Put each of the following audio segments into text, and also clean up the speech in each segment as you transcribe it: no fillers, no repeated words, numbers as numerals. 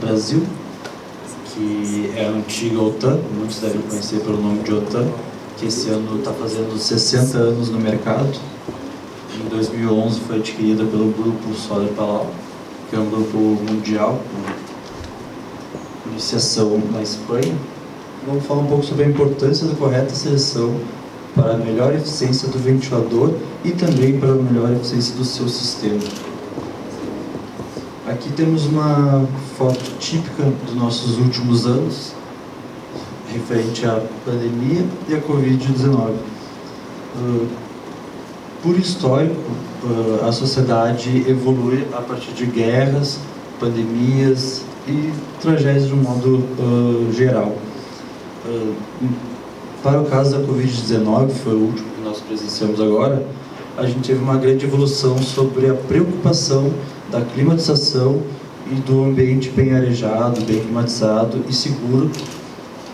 Brasil, que é a antiga OTAN, muitos devem conhecer pelo nome de OTAN, que esse ano está fazendo 60 anos no mercado. Em 2011 foi adquirida pelo grupo Soler Palau, que é um grupo mundial, com iniciação na Espanha. Vamos falar um pouco sobre a importância da correta seleção para a melhor eficiência do ventilador e também para a melhor eficiência do seu sistema. Aqui temos uma foto típica dos nossos últimos anos, referente à pandemia e à Covid-19. Por histórico, a sociedade evolui a partir de guerras, pandemias e tragédias de um modo geral. Para o caso da Covid-19, que foi o último que nós presenciamos agora, a gente teve uma grande evolução sobre a preocupação da climatização e do ambiente bem arejado, bem climatizado e seguro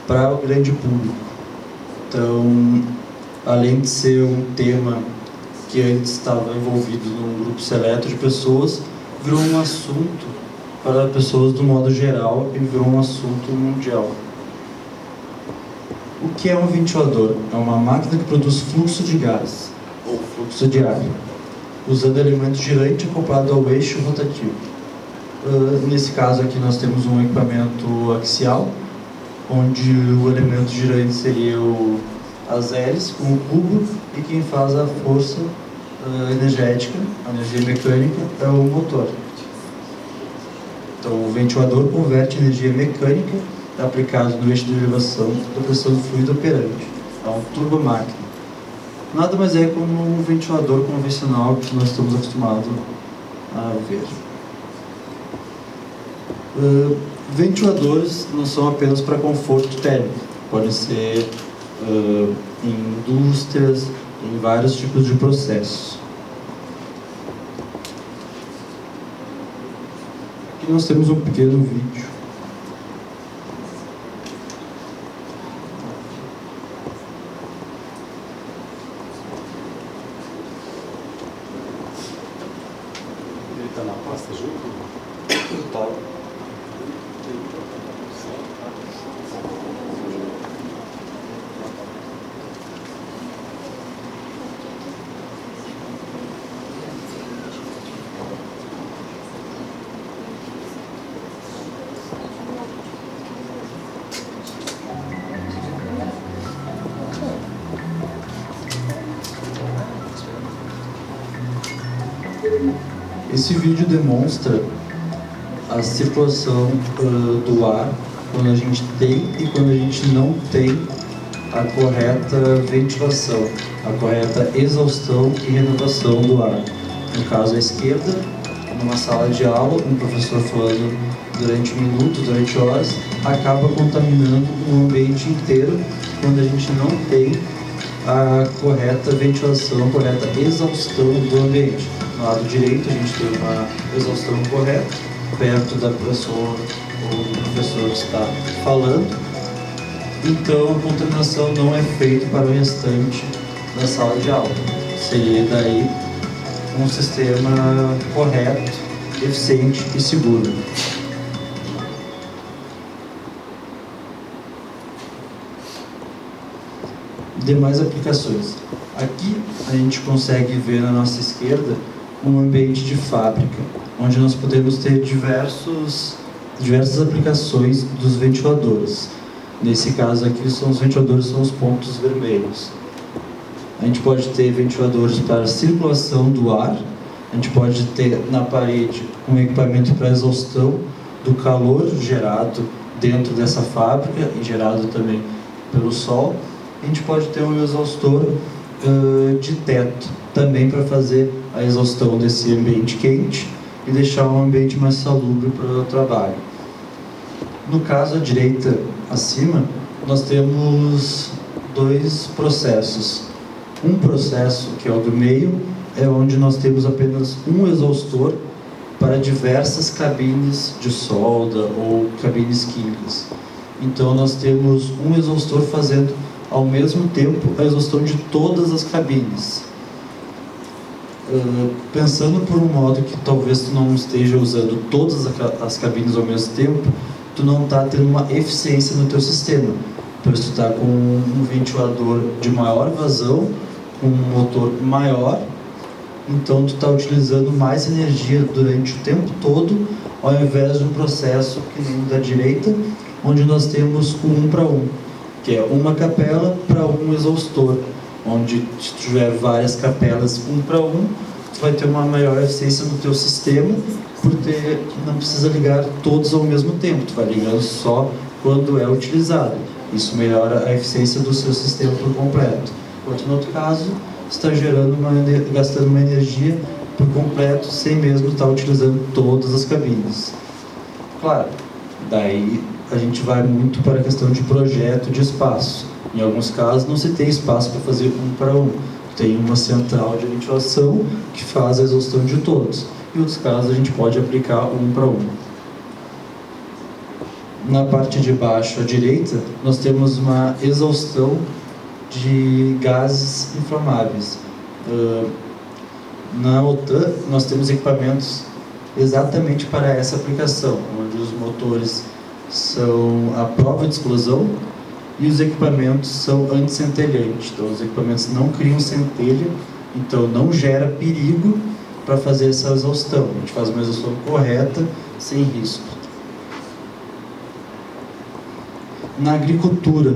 para o grande público. Então, além de ser um tema que antes estava envolvido num grupo seleto de pessoas, virou um assunto para pessoas do modo geral e virou um assunto mundial. O que é um ventilador? É uma máquina que produz fluxo de gás, ou fluxo de ar, usando elemento girante acoplado ao eixo rotativo. Nesse caso aqui nós temos um equipamento axial, onde o elemento girante seria as hélices com o cubo, e quem faz a força energética, a energia mecânica, é o motor. Então o ventilador converte energia mecânica aplicada no eixo de elevação da pressão do fluido operante. É um turbomáquina. Nada mais é como um ventilador convencional que nós estamos acostumados a ver. Ventiladores não são apenas para conforto térmico, podem ser em indústrias, em vários tipos de processos. Aqui nós temos um pequeno vídeo. Ele está na pasta junto? Tá. Esse vídeo demonstra a circulação do ar quando a gente tem e quando a gente não tem a correta ventilação, a correta exaustão e renovação do ar. No caso à esquerda, numa sala de aula, um professor falando durante minutos, durante horas, acaba contaminando o ambiente inteiro quando a gente não tem a correta ventilação, a correta exaustão do ambiente. No lado direito a gente tem uma exaustão correta, perto da pessoa ou do professor que está falando. Então a contaminação não é feita para o restante da sala de aula. Seria daí um sistema correto, eficiente e seguro. Demais aplicações. Aqui a gente consegue ver na nossa esquerda um ambiente de fábrica, onde nós podemos ter diversas aplicações dos ventiladores. Nesse caso aqui, os ventiladores são os pontos vermelhos. A gente pode ter ventiladores para circulação do ar, a gente pode ter na parede um equipamento para exaustão do calor gerado dentro dessa fábrica e gerado também pelo sol. A gente pode ter um exaustor de teto, também para fazer a exaustão desse ambiente quente e deixar um ambiente mais salubre para o trabalho. No caso, à direita, acima, nós temos dois processos. Um processo, que é o do meio, é onde nós temos apenas um exaustor para diversas cabines de solda ou cabines químicas. Então, nós temos um exaustor fazendo ao mesmo tempo a exaustão de todas as cabines. Pensando por um modo que talvez tu não esteja usando todas as cabines ao mesmo tempo, tu não está tendo uma eficiência no teu sistema. Pois tu está com um ventilador de maior vazão, com um motor maior, então tu está utilizando mais energia durante o tempo todo, ao invés de um processo que nem o da direita, onde nós temos o 1 para 1, que é uma capela para um exaustor, onde se tu tiver várias capelas 1 para 1, tu vai ter uma maior eficiência no teu sistema, porque não precisa ligar todos ao mesmo tempo, tu vai ligando só quando é utilizado. Isso melhora a eficiência do seu sistema por completo. Enquanto no outro caso, está gastando uma energia por completo, sem mesmo estar utilizando todas as cabines. Claro, daí a gente vai muito para a questão de projeto de espaço. Em alguns casos não se tem espaço para fazer 1 para 1. Tem uma central de ventilação que faz a exaustão de todos. Em outros casos a gente pode aplicar 1 para 1. Na parte de baixo à direita, nós temos uma exaustão de gases inflamáveis. Na OTAN, nós temos equipamentos exatamente para essa aplicação, onde os motores são à prova de explosão e os equipamentos são anti-centelhante. Então, os equipamentos não criam centelha, então não gera perigo para fazer essa exaustão. A gente faz uma exaustão correta, sem risco. Na agricultura,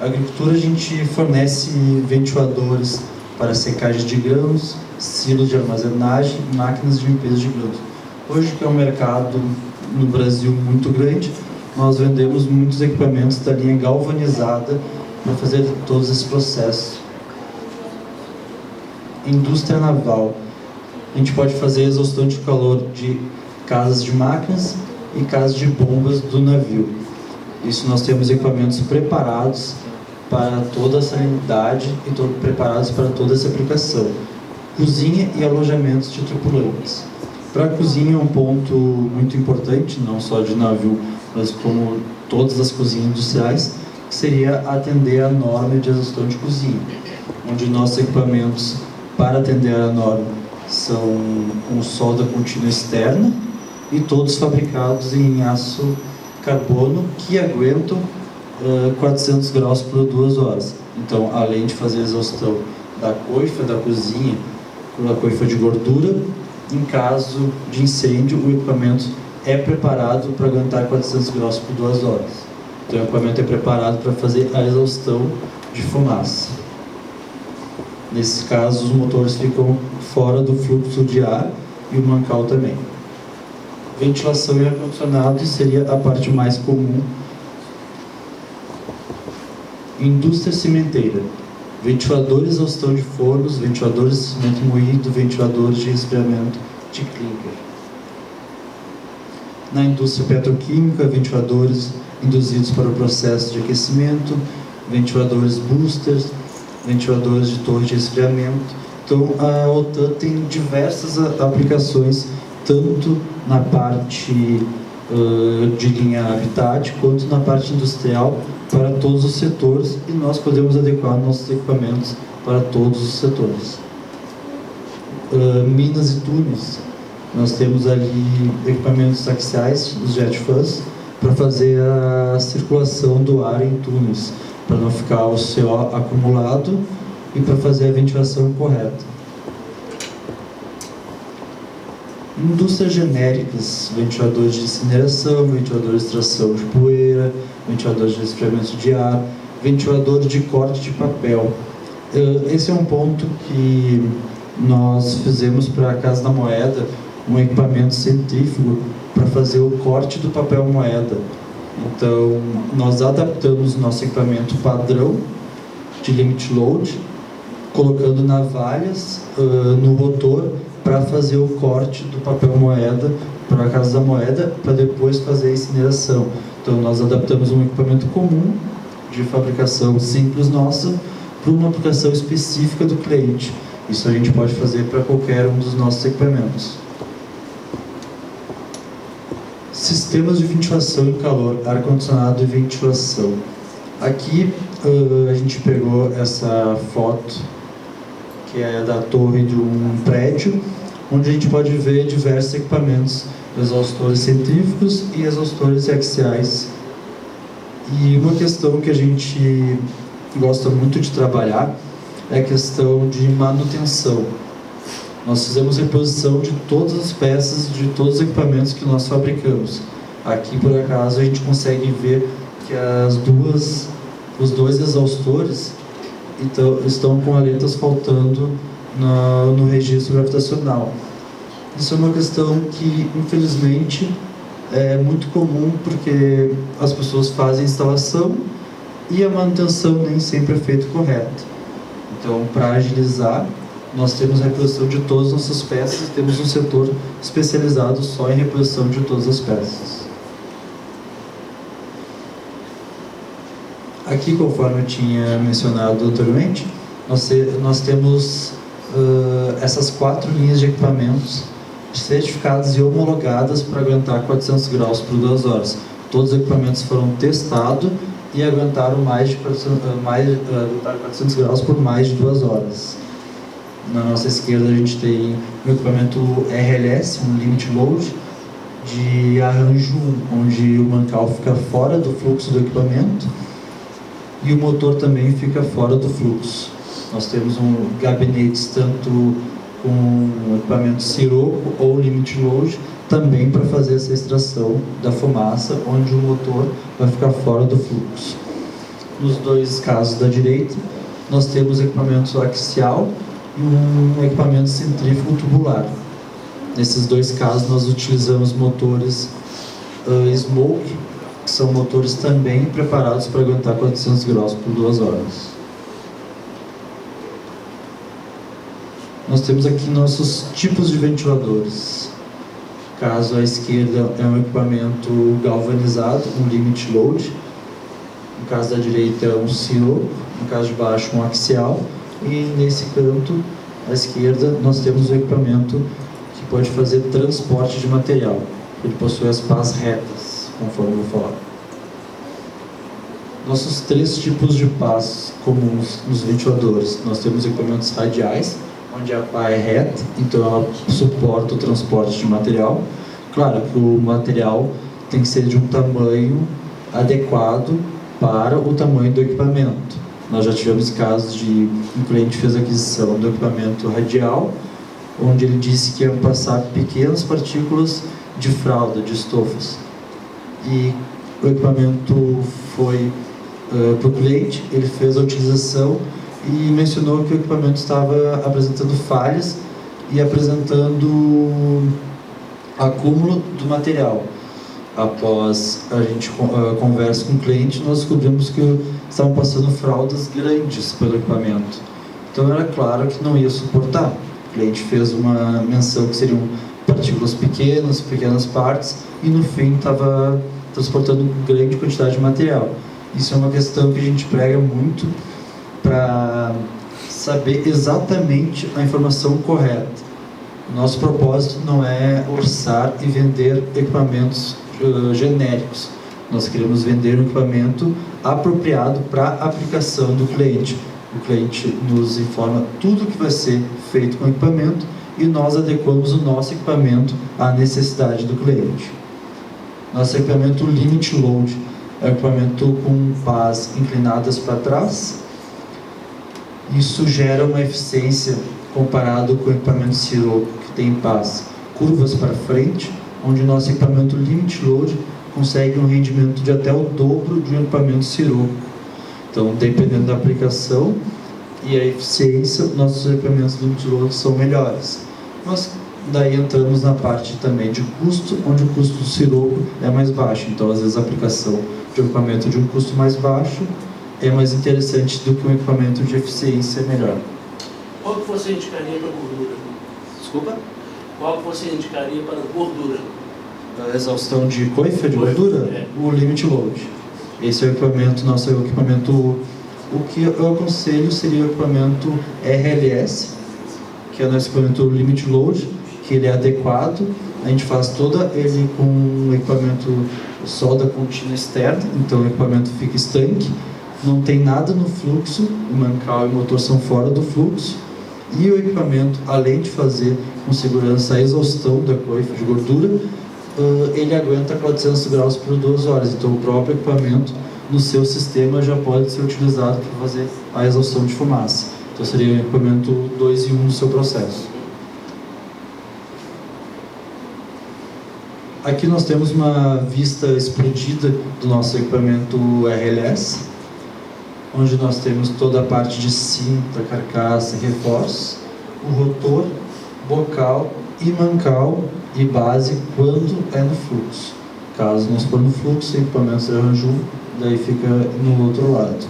a gente fornece ventiladores para secagem de grãos, silos de armazenagem, máquinas de limpeza de grãos. Hoje, que é um mercado no Brasil muito grande, nós vendemos muitos equipamentos da linha galvanizada para fazer todos esses processos. Indústria naval. A gente pode fazer exaustão de calor de casas de máquinas e casas de bombas do navio. Isso nós temos equipamentos preparados para toda a salinidade e preparados para toda essa aplicação. Cozinha e alojamentos de tripulantes. Para a cozinha é um ponto muito importante, não só de navio, mas como todas as cozinhas industriais, que seria atender a norma de exaustão de cozinha, onde nossos equipamentos para atender a norma são com solda contínua externa e todos fabricados em aço carbono que aguentam 400 graus por 2 horas. Então, além de fazer a exaustão da coifa da cozinha com a coifa de gordura, em caso de incêndio, o equipamento é preparado para aguentar 400 graus por 2 horas. Então, o equipamento é preparado para fazer a exaustão de fumaça. Nesse caso, os motores ficam fora do fluxo de ar e o mancal também. Ventilação e ar-condicionado seria a parte mais comum. Indústria cimenteira. Ventiladores, exaustão de fornos, ventiladores de cimento moído, ventiladores de resfriamento de clinker. Na indústria petroquímica, ventiladores induzidos para o processo de aquecimento, ventiladores boosters, ventiladores de torre de resfriamento. Então, a OTAN tem diversas aplicações, tanto na parte de linha Habitat, quanto na parte industrial, para todos os setores, e nós podemos adequar nossos equipamentos para todos os setores. Minas e túneis. Nós temos ali equipamentos axiais, os jet fans, para fazer a circulação do ar em túneis, para não ficar o CO acumulado e para fazer a ventilação correta. Indústrias genéricas, ventiladores de incineração, ventiladores de extração de poeira, ventiladores de resfriamento de ar, ventilador de corte de papel. Esse é um ponto que nós fizemos para a Casa da Moeda, um equipamento centrífugo para fazer o corte do papel moeda. Então, nós adaptamos nosso equipamento padrão de limit load, colocando navalhas no rotor para fazer o corte do papel moeda para a Casa da Moeda, para depois fazer a incineração. Então, nós adaptamos um equipamento comum, de fabricação simples nossa, para uma aplicação específica do cliente. Isso a gente pode fazer para qualquer um dos nossos equipamentos. Sistemas de ventilação e calor, ar-condicionado e ventilação. Aqui a gente pegou essa foto, que que é da torre de um prédio, onde a gente pode ver diversos equipamentos, exaustores centrífugos e exaustores axiais. E uma questão que a gente gosta muito de trabalhar é a questão de manutenção. Nós fizemos reposição de todas as peças, de todos os equipamentos que nós fabricamos. Aqui, por acaso, a gente consegue ver que os dois exaustores estão com aletas faltando no registro gravitacional. Isso é uma questão que, infelizmente, é muito comum porque as pessoas fazem a instalação e a manutenção nem sempre é feita correta. Então, para agilizar, nós temos a reposição de todas as nossas peças e temos um setor especializado só em reposição de todas as peças. Aqui, conforme eu tinha mencionado anteriormente, nós temos essas 4 linhas de equipamentos certificadas e homologadas para aguentar 400 graus por 2 horas. Todos os equipamentos foram testados e aguentaram aguentaram 400 graus por mais de 2 horas. Na nossa esquerda a gente tem o equipamento RLS, um Limit Load, de arranjo 1, onde o mancal fica fora do fluxo do equipamento e o motor também fica fora do fluxo. Nós temos gabinetes tanto com equipamento Sirocco ou Limit Load, também para fazer essa extração da fumaça, onde o motor vai ficar fora do fluxo. Nos 2 casos da direita, nós temos equipamento axial e um equipamento centrífugo tubular. Nesses 2 casos, nós utilizamos motores Smoke, que são motores também preparados para aguentar 400 graus por 2 horas. Nós temos aqui nossos tipos de ventiladores. Caso à esquerda é um equipamento galvanizado, um Limit Load. No caso da direita é um Sirocco, no caso de baixo um axial. E nesse canto, à esquerda, nós temos um equipamento que pode fazer transporte de material. Ele possui as pás retas, conforme eu vou falar. Nossos 3 tipos de pás comuns nos ventiladores. Nós temos equipamentos radiais, onde a pá é reta, então ela suporta o transporte de material. Claro que o material tem que ser de um tamanho adequado para o tamanho do equipamento. Nós já tivemos casos de um cliente fez aquisição do equipamento radial, onde ele disse que iam passar pequenas partículas de fralda, de estofas. E o equipamento foi para o cliente, ele fez a utilização e mencionou que o equipamento estava apresentando falhas e apresentando acúmulo do material. Após a gente conversa com o cliente, nós descobrimos que estavam passando fraldas grandes pelo equipamento. Então era claro que não ia suportar. O cliente fez uma menção que seriam partículas pequenas, pequenas partes, e no fim estava transportando grande quantidade de material. Isso é uma questão que a gente prega muito para saber exatamente a informação correta. O nosso propósito não é orçar e vender equipamentos genéricos. Nós queremos vender um equipamento apropriado para a aplicação do cliente. O cliente nos informa tudo que vai ser feito com o equipamento e nós adequamos o nosso equipamento à necessidade do cliente. Nosso equipamento Limit Load é um equipamento com pás inclinadas para trás. Isso gera uma eficiência comparado com o equipamento Sirocco, que tem pás curvas para frente, onde o nosso equipamento Limit Load consegue um rendimento de até o dobro de um equipamento Sirocco. Então, dependendo da aplicação e a eficiência, nossos equipamentos Limit Load são melhores. Mas daí entramos na parte também de custo, onde o custo do Sirocco é mais baixo. Então, às vezes, a aplicação de um equipamento de um custo mais baixo é mais interessante do que um equipamento de eficiência melhor. Qual que você indicaria para gordura? Desculpa? Qual que você indicaria para gordura? A exaustão de coifa de gordura? É. O Limit Load. Esse é o equipamento, nosso equipamento. O que eu aconselho seria o equipamento RLS, que é o nosso equipamento Limit Load, que ele é adequado. A gente faz toda ele com um equipamento solda contínua externa, então o equipamento fica estanque, não tem nada no fluxo, o mancal e o motor são fora do fluxo, E o equipamento, além de fazer com segurança a exaustão da coifa de gordura, ele aguenta 400 graus por 2 horas. Então o próprio equipamento no seu sistema já pode ser utilizado para fazer a exaustão de fumaça. Então seria o equipamento 2 em 1 no seu processo. Aqui nós temos uma vista expandida do nosso equipamento RLS, onde nós temos toda a parte de cinta, carcaça e reforços, o rotor, bocal e mancal e base quando é no fluxo. Caso não for no fluxo, o equipamento se arranjou, daí fica no outro lado.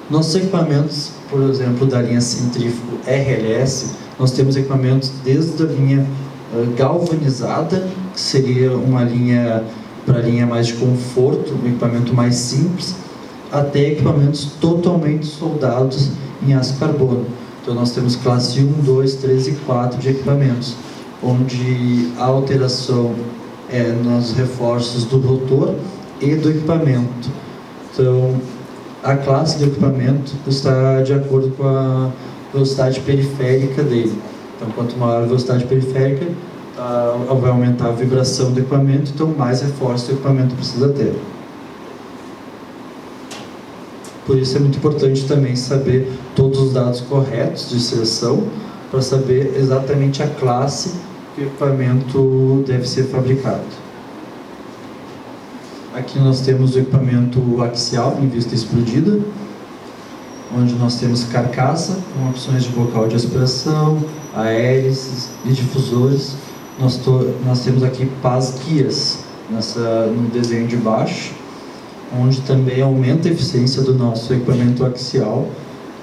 Nossos equipamentos, por exemplo, da linha centrífugo RLS, nós temos equipamentos desde a linha galvanizada, que seria uma linha para a linha mais de conforto, um equipamento mais simples, até equipamentos totalmente soldados em aço carbono. Então nós temos classe 1, 2, 3 e 4 de equipamentos, onde a alteração é nos reforços do rotor e do equipamento. Então a classe do equipamento está de acordo com a velocidade periférica dele. Então quanto maior a velocidade periférica, vai aumentar a vibração do equipamento, então mais reforço o equipamento precisa ter. Por isso é muito importante também saber todos os dados corretos de seleção, para saber exatamente a classe que o equipamento deve ser fabricado. Aqui nós temos o equipamento axial em vista explodida, onde nós temos carcaça com opções de bocal de aspiração, hélices e difusores. Nós temos aqui pás guias no desenho de baixo, onde também aumenta a eficiência do nosso equipamento axial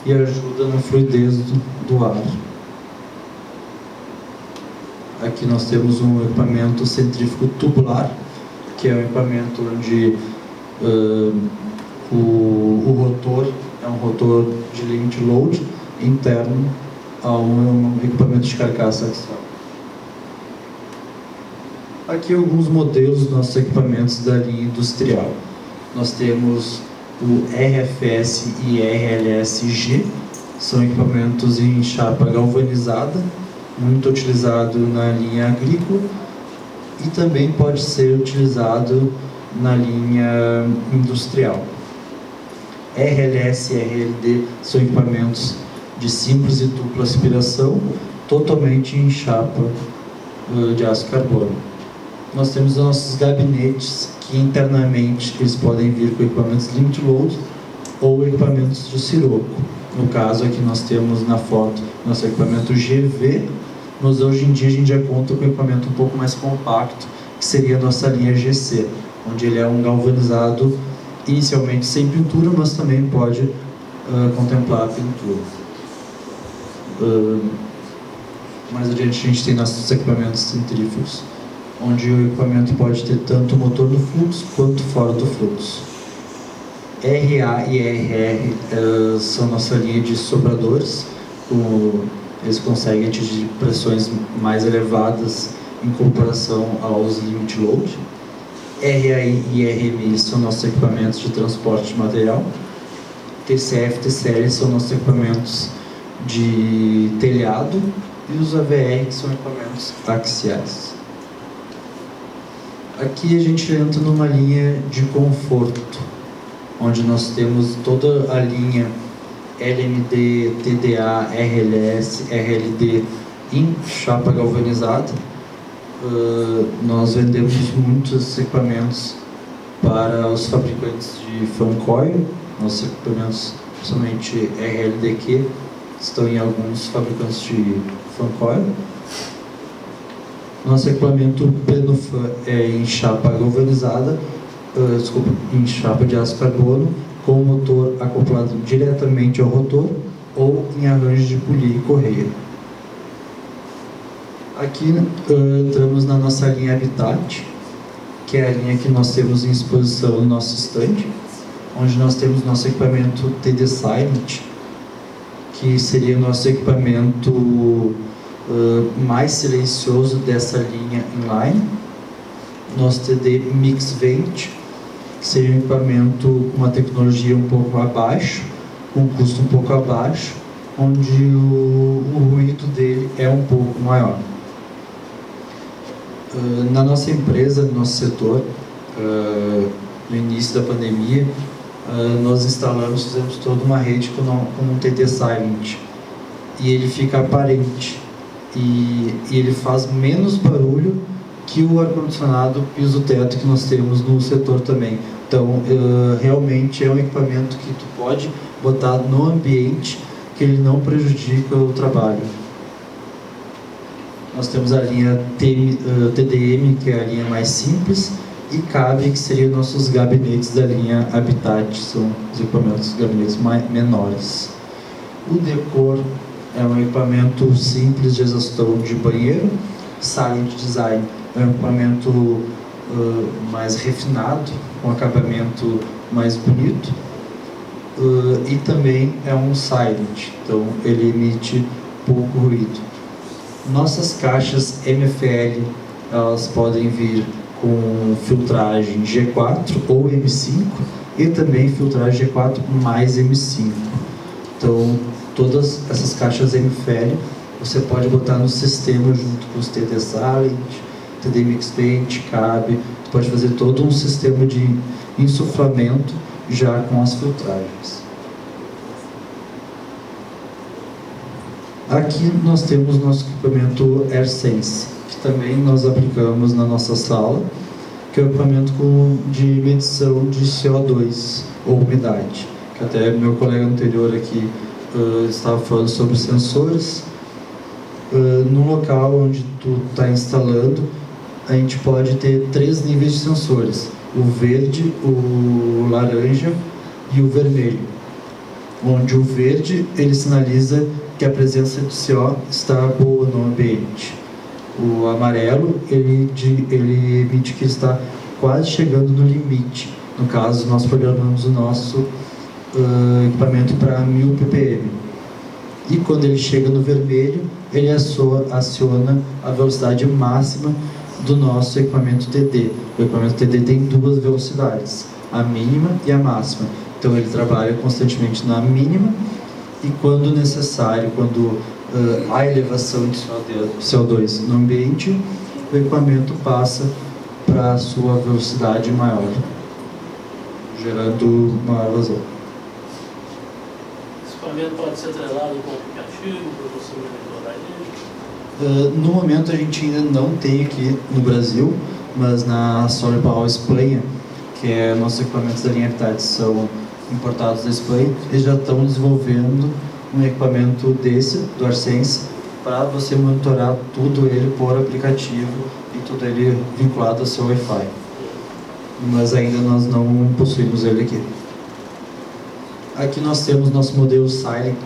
e ajuda na fluidez do ar. Aqui nós temos um equipamento centrífugo tubular, que é um equipamento onde o rotor é um rotor de limit load interno a um equipamento de carcaça axial. Aqui alguns modelos dos nossos equipamentos da linha industrial. Nós temos o RFS e RLS-G, são equipamentos em chapa galvanizada, muito utilizado na linha agrícola e também pode ser utilizado na linha industrial. RLS e RLD são equipamentos de simples e dupla aspiração, totalmente em chapa de aço carbono. Nós temos os nossos gabinetes, que internamente eles podem vir com equipamentos limit load ou equipamentos de siroco. No caso aqui nós temos na foto nosso equipamento GV, mas hoje em dia a gente já conta com um equipamento um pouco mais compacto, que seria a nossa linha GC, onde ele é um galvanizado inicialmente sem pintura, mas também pode contemplar a pintura. Mais adiante a gente tem nossos equipamentos centrífugos, onde o equipamento pode ter tanto motor no fluxo quanto fora do fluxo. RA e RR são nossa linha de sopradores, eles conseguem atingir pressões mais elevadas em comparação aos limit load. RAI e RMI são nossos equipamentos de transporte de material. TCF e TCL são nossos equipamentos de telhado, e os AVR, que são equipamentos axiais. Aqui a gente entra numa linha de conforto, onde nós temos toda a linha LMD, TDA, RLS, RLD em chapa galvanizada. Nós vendemos muitos equipamentos para os fabricantes de fan coil. Nossos equipamentos, principalmente RLDQ, estão em alguns fabricantes de fan coil. Nosso equipamento Penofan é em chapa galvanizada, em chapa de aço carbono, com o motor acoplado diretamente ao rotor ou em arranjo de polia e correia. Aqui entramos na nossa linha Habitat, que é a linha que nós temos em exposição no nosso stand, onde nós temos nosso equipamento TD Silent, que seria nosso equipamento mais silencioso dessa linha inline. Nosso TD Mix Vent, que seria um equipamento com uma tecnologia um pouco abaixo, com um custo um pouco abaixo, onde o ruído dele é um pouco maior. Na nossa empresa, no nosso setor, no início da pandemia, nós instalamos, fizemos toda uma rede com um TD Silent, e ele fica aparente, e ele faz menos barulho que o ar-condicionado piso-teto que nós temos no setor também. Então, realmente é um equipamento que tu pode botar no ambiente, que ele não prejudica o trabalho. Nós temos a linha TDM, que é a linha mais simples, e CAB, que seriam nossos gabinetes da linha Habitat, são os equipamentos, gabinetes menores. O Decor é um equipamento simples de exaustão de banheiro. Silent Design é um equipamento mais refinado, com acabamento mais bonito. E também é um silent, então ele emite pouco ruído. Nossas caixas MFL, elas podem vir com filtragem G4 ou M5 e também filtragem G4 mais M5. Então, todas essas caixas MFL você pode botar no sistema junto com os TD Silent, TD Mixpaint, CAB. Você pode fazer todo um sistema de insuflamento já com as filtragens. Aqui nós temos nosso equipamento AirSense, que também nós aplicamos na nossa sala, que é o equipamento de medição de CO2 ou umidade, que até meu colega anterior aqui estava falando sobre sensores. No local onde tu está instalando, a gente pode ter 3 níveis de sensores: o verde, o laranja e o vermelho. Onde o verde ele sinaliza que a presença de CO está boa no ambiente. O amarelo ele emite que está quase chegando no limite. No caso, nós programamos o nosso equipamento para 1000 ppm. E quando ele chega no vermelho, ele aciona a velocidade máxima do nosso equipamento TD. O equipamento TD tem 2 velocidades, a mínima e a máxima. Então ele trabalha constantemente na mínima, e quando necessário, quando há elevação de CO2 no ambiente, o equipamento passa para a sua velocidade maior, gerando maior vazão. Esse equipamento pode ser atrelado com o aplicativo para você monitorar ele? No momento a gente ainda não tem aqui no Brasil, mas na Solar Power Espanha, que é nossos equipamentos da linha Habitat são importados da Espanha, eles já estão desenvolvendo um equipamento desse, do AirSense, para você monitorar tudo ele por aplicativo e tudo ele vinculado ao seu Wi-Fi. Mas ainda nós não possuímos ele aqui. Aqui nós temos nosso modelo Silent,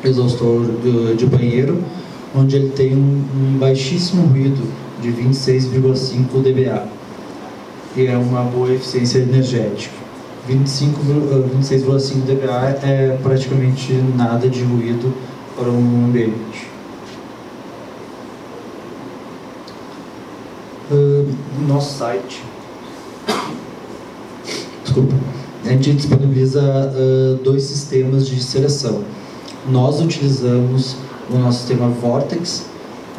exaustor de banheiro, onde ele tem um baixíssimo ruído de 26,5 dBA e é uma boa eficiência energética. 26,5 dBA é praticamente nada de ruído para um ambiente. No nosso site, a gente disponibiliza 2 sistemas de seleção. Nós utilizamos o nosso sistema Vortex,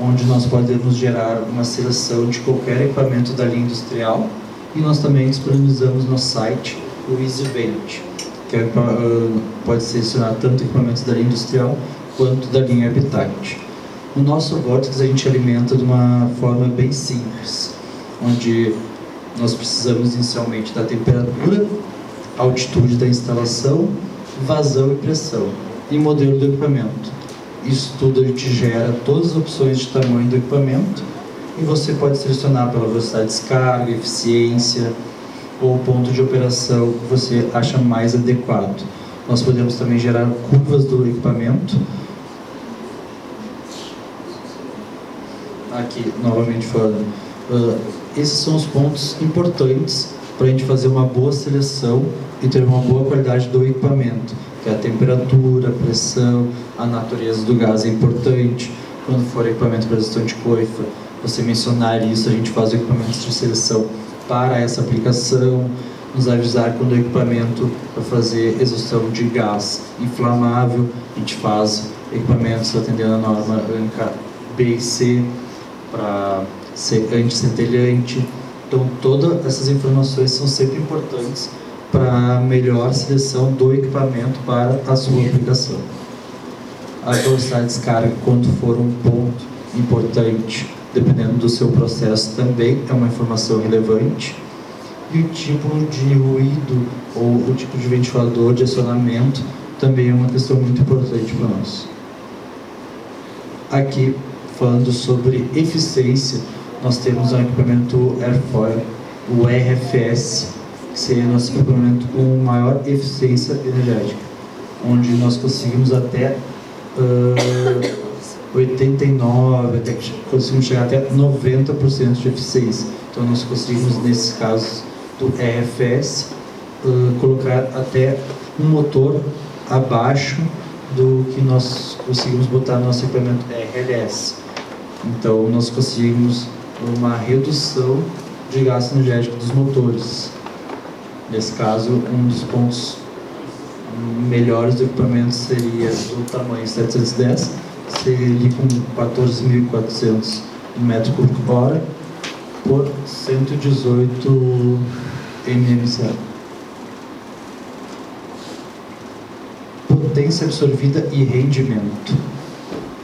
onde nós podemos gerar uma seleção de qualquer equipamento da linha industrial, e nós também disponibilizamos no site o EasyVent, que pode selecionar tanto equipamentos da linha industrial quanto da linha Habitat. O nosso Vortex a gente alimenta de uma forma bem simples, onde nós precisamos inicialmente da temperatura, altitude da instalação, vazão e pressão, e modelo do equipamento. Isso tudo a gente gera todas as opções de tamanho do equipamento, e você pode selecionar pela velocidade de descarga, eficiência ou ponto de operação que você acha mais adequado. Nós podemos também gerar curvas do equipamento. Aqui, novamente falando, esses são os pontos importantes para a gente fazer uma boa seleção e ter uma boa qualidade do equipamento, que é a temperatura, a pressão, a natureza do gás é importante. Quando for equipamento para gestão de coifa, você mencionar isso, a gente faz equipamentos de seleção para essa aplicação. nos avisar quando o equipamento para fazer exaustão de gás inflamável, a gente faz equipamentos atendendo a norma ANCA B e C para ser antiscentelhante. Então, todas essas informações são sempre importantes para a melhor seleção do equipamento para a sua aplicação. A velocidade de descarga, quando for um ponto importante, dependendo do seu processo, também é uma informação relevante. E o tipo de ruído ou o tipo de ventilador de acionamento também é uma questão muito importante para nós. Aqui, falando sobre eficiência, nós temos um equipamento Airfoil, o RFS, que seria nosso equipamento com maior eficiência energética, onde nós conseguimos até 89%, até conseguimos chegar até 90% de eficiência. Então nós conseguimos, nesses casos do RFS, colocar até um motor abaixo do que nós conseguimos botar no nosso equipamento RLS. Então nós conseguimos uma redução de gasto energético dos motores. Nesse caso, um dos pontos melhores do equipamento seria do tamanho 710, seria ali com 14.400 m³/hora por 118 mmHg. Potência absorvida e rendimento.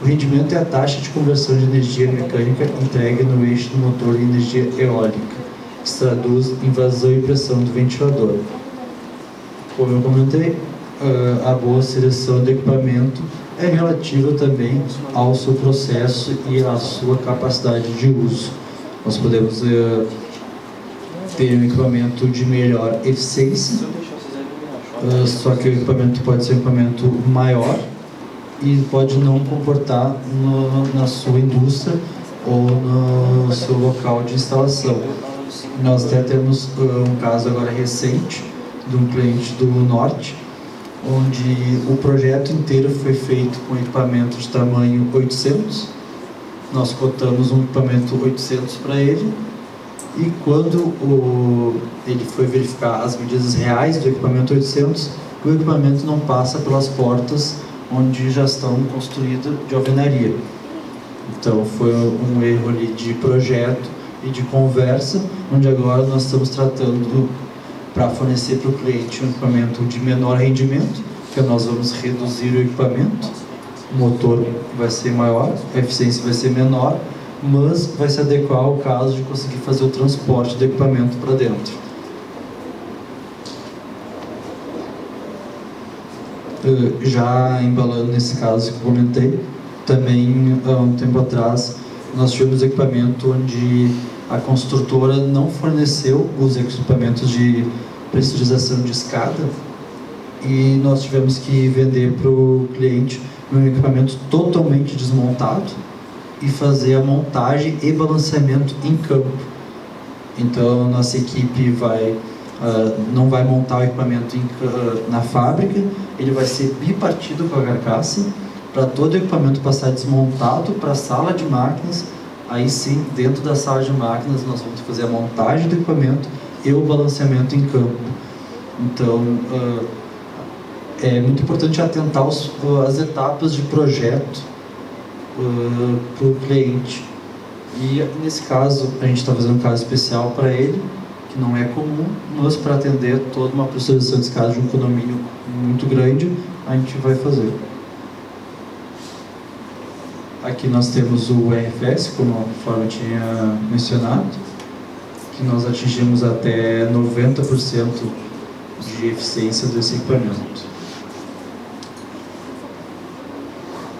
O rendimento é a taxa de conversão de energia mecânica entregue no eixo do motor em energia eólica, que se traduz em vazão e pressão do ventilador. Como eu comentei, a boa seleção do equipamento é relativa também ao seu processo e à sua capacidade de uso. Nós podemos ter um equipamento de melhor eficiência, só que o equipamento pode ser um equipamento maior e pode não comportar na sua indústria ou no seu local de instalação. Nós até temos um caso agora recente de um cliente do Norte, onde o projeto inteiro foi feito com equipamento de tamanho 800. Nós cotamos um equipamento 800 para ele, e quando ele foi verificar as medidas reais do equipamento 800, o equipamento não passa pelas portas onde já estão construídas de alvenaria. Então foi um erro ali de projeto e de conversa, onde agora nós estamos tratando para fornecer para o cliente um equipamento de menor rendimento, que nós vamos reduzir o equipamento, o motor vai ser maior, a eficiência vai ser menor, mas vai se adequar ao caso de conseguir fazer o transporte do equipamento para dentro. Já embalando nesse caso que eu comentei, também há um tempo atrás nós tivemos equipamento onde a construtora não forneceu os equipamentos de pressurização de escada e nós tivemos que vender para o cliente um equipamento totalmente desmontado e fazer a montagem e balanceamento em campo. Então nossa equipe não vai montar o equipamento na fábrica, ele vai ser bipartido com a carcaça, para todo o equipamento passar desmontado para a sala de máquinas. Aí sim, dentro da sala de máquinas, nós vamos fazer a montagem do equipamento e o balanceamento em campo. Então, é muito importante atentar às etapas de projeto para o cliente. E nesse caso, a gente está fazendo um caso especial para ele, que não é comum, mas para atender toda uma pressurização de escada de um condomínio muito grande, a gente vai fazer. Aqui nós temos o RFS, como eu tinha mencionado, que nós atingimos até 90% de eficiência desse equipamento.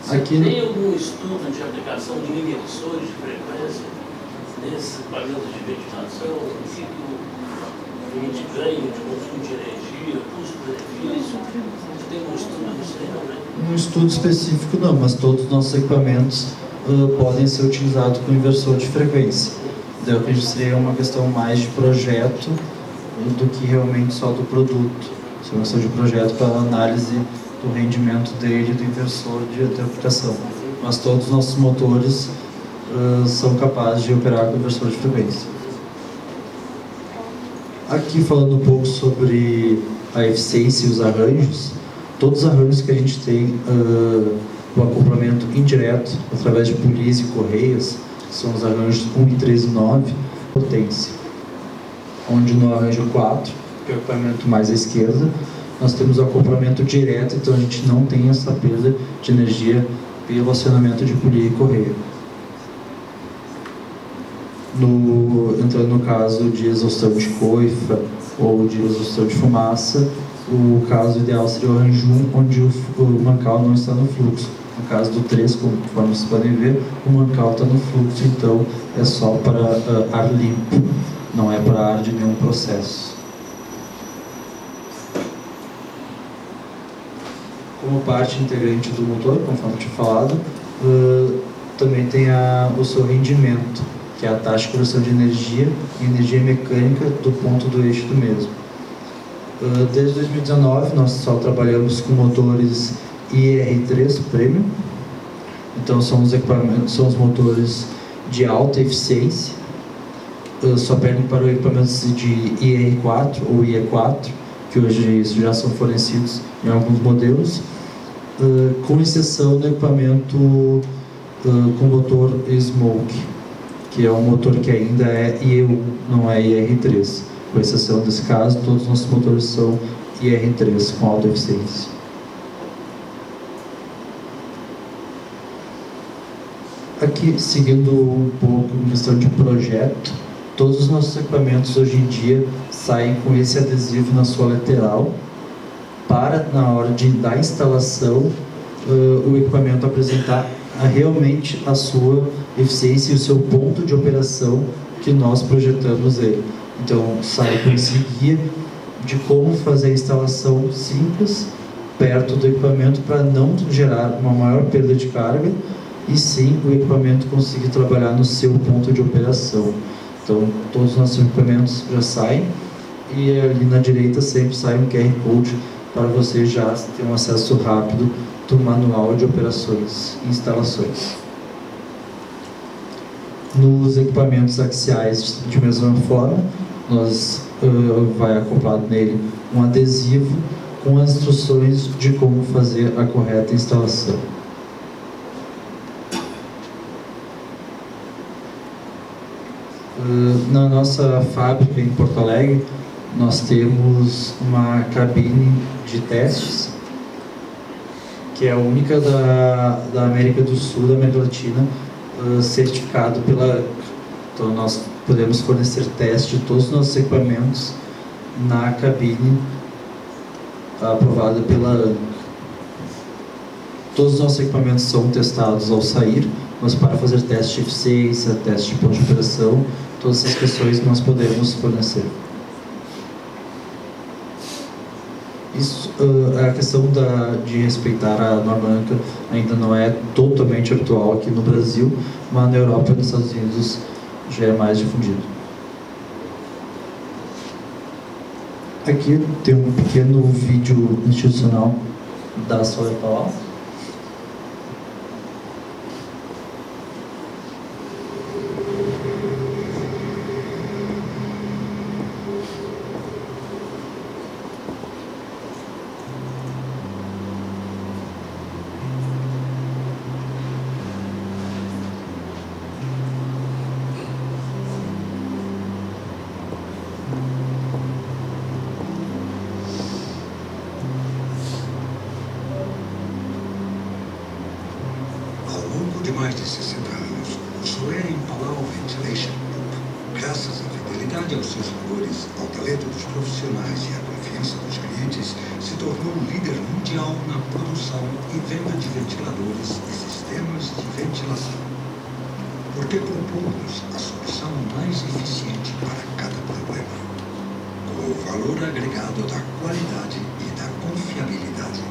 Aqui tem algum estudo de aplicação de inversores de frequência nesse equipamento de ventilação? O que a gente ganha de consumo de energia, custo-benefício? Você tem um estudo disso aí, não, né? Um estudo específico não, mas todos os nossos equipamentos podem ser utilizados com inversor de frequência. Então, eu acredito que seria uma questão mais de projeto do que realmente só do produto. Seria uma questão de projeto para análise do rendimento dele, do inversor de aplicação. Mas todos os nossos motores são capazes de operar com inversor de frequência. Aqui falando um pouco sobre a eficiência e os arranjos, todos os arranjos que a gente tem, o acoplamento indireto, através de polias e correias, são os arranjos 1 e 3 e 9, potência. Onde no arranjo 4, que é o acoplamento mais à esquerda, nós temos o acoplamento direto, então a gente não tem essa perda de energia pelo acionamento de polia e correia. Entrando no caso de exaustão de coifa ou de exaustão de fumaça, o caso ideal seria o arranjo 1, onde o mancal não está no fluxo. No caso do 3, conforme vocês podem ver, o mancal está no fluxo, então é só para ar limpo, não é para ar de nenhum processo. Como parte integrante do motor, conforme eu tinha falado, também tem o seu rendimento, que é a taxa de conversão de energia e energia mecânica do ponto do eixo do mesmo. Desde 2019, nós só trabalhamos com motores IR3 Premium, então são os motores de alta eficiência, só perdem para o equipamentos de IR4 ou IE4, que hoje já são fornecidos em alguns modelos, com exceção do equipamento com motor Smoke, que é um motor que ainda é IE1, não é IR3. Com exceção desse caso, todos os nossos motores são IR3 com alta eficiência. Aqui, seguindo um pouco em questão de projeto, todos os nossos equipamentos hoje em dia saem com esse adesivo na sua lateral, para, na hora da instalação, o equipamento apresentar realmente a sua eficiência e o seu ponto de operação que nós projetamos ele. Então, sai com esse guia de como fazer a instalação simples, perto do equipamento, para não gerar uma maior perda de carga, e sim o equipamento conseguir trabalhar no seu ponto de operação. Então, todos os nossos equipamentos já saem, e ali na direita sempre sai um QR Code para você já ter um acesso rápido do manual de operações e instalações. Nos equipamentos axiais, de mesma forma, vai acoplado nele um adesivo com as instruções de como fazer a correta instalação. Na nossa fábrica em Porto Alegre, nós temos uma cabine de testes, que é a única da América do Sul, da América Latina, certificado pela ANCA. Então nós podemos fornecer teste de todos os nossos equipamentos na cabine aprovada pela ANCA. Todos os nossos equipamentos são testados ao sair, mas para fazer teste de eficiência, teste de ponto de operação, todas essas questões nós podemos fornecer. Isso, a questão de respeitar a norma ANCA ainda não é totalmente habitual aqui no Brasil, mas na Europa e nos Estados Unidos já é mais difundido. Aqui tem um pequeno vídeo institucional da Soletal. De mais de 60 anos, o Soler Palau Ventilation Group, graças à fidelidade aos seus valores, ao talento dos profissionais e à confiança dos clientes, se tornou um líder mundial na produção e venda de ventiladores e sistemas de ventilação. Porque propomos a solução mais eficiente para cada problema, com o valor agregado da qualidade e da confiabilidade.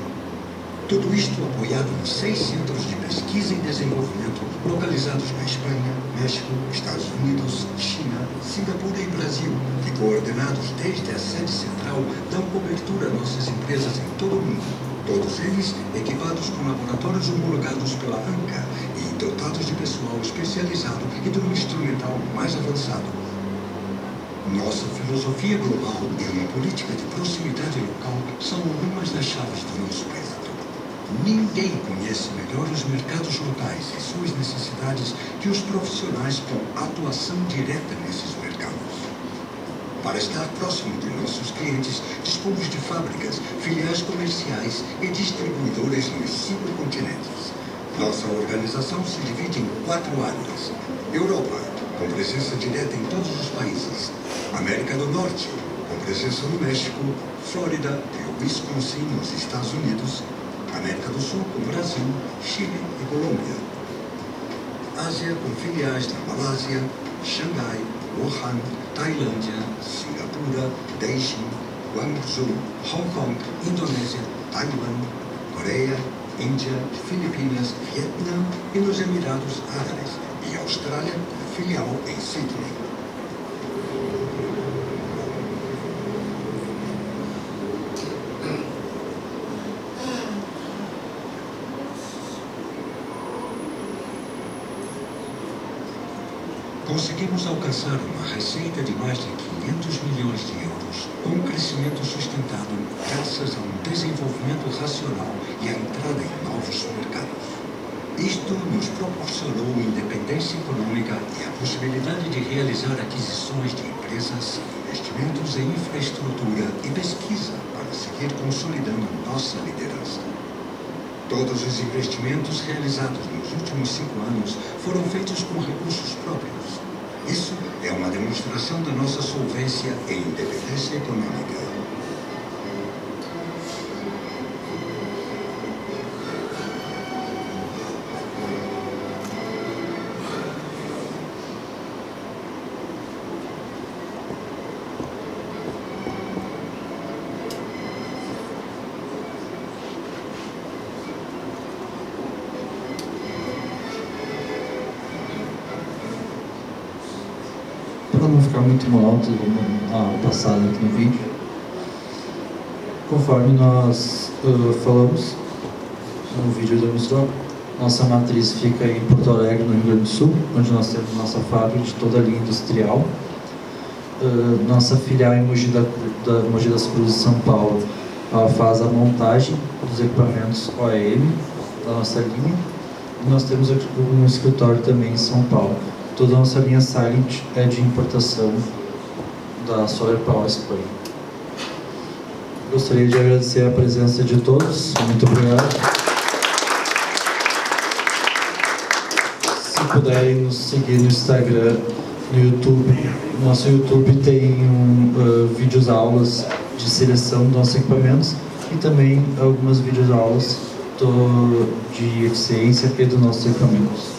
Tudo isto apoiado em 6 centros de pesquisa e desenvolvimento localizados na Espanha, México, Estados Unidos, China, Singapura e Brasil, que coordenados desde a sede central dão cobertura a nossas empresas em todo o mundo. Todos eles equipados com laboratórios homologados pela ANCA e dotados de pessoal especializado e de um instrumental mais avançado. Nossa filosofia global e uma política de proximidade local são algumas das chaves do nosso êxito. Ninguém conhece melhor os mercados locais e suas necessidades que os profissionais com atuação direta nesses mercados. Para estar próximo de nossos clientes, dispomos de fábricas, filiais comerciais e distribuidores nos 5 continentes. Nossa organização se divide em 4 áreas. Europa, com presença direta em todos os países. América do Norte, com presença no México, Flórida e Wisconsin, nos Estados Unidos. América do Sul, com Brasil, Chile e Colômbia. Ásia, com filiais na Malásia, Xangai, Wuhan, Tailândia, Singapura, Beijing, Guangzhou, Hong Kong, Indonésia, Taiwan, Coreia, Índia, Filipinas, Vietnã e nos Emirados Árabes, e Austrália, com filial em Sydney. Conseguimos alcançar uma receita de mais de 500 milhões de euros, com um crescimento sustentado graças a um desenvolvimento racional e a entrada em novos mercados. Isto nos proporcionou independência econômica e a possibilidade de realizar aquisições de empresas, investimentos em infraestrutura e pesquisa para seguir consolidando nossa liderança. Todos os investimentos realizados nos últimos 5 anos foram feitos com recursos próprios. Isso é uma demonstração da nossa solvência e independência econômica. Para não ficar muito alto, vamos dar uma passada aqui no vídeo. Conforme nós falamos, no vídeo demonstrou, nossa matriz fica em Porto Alegre, no Rio Grande do Sul, onde nós temos nossa fábrica de toda a linha industrial. Nossa filial em Mogi das Cruzes, São Paulo, ela faz a montagem dos equipamentos OEM da nossa linha. E nós temos um escritório também em São Paulo. Toda a nossa linha Silent é de importação da Solar Power Espanha. Gostaria de agradecer a presença de todos. Muito obrigado. Se puderem nos seguir no Instagram, no YouTube. Nosso YouTube tem vídeos aulas de seleção dos nossos equipamentos e também algumas vídeos aulas de eficiência e dos nossos equipamentos.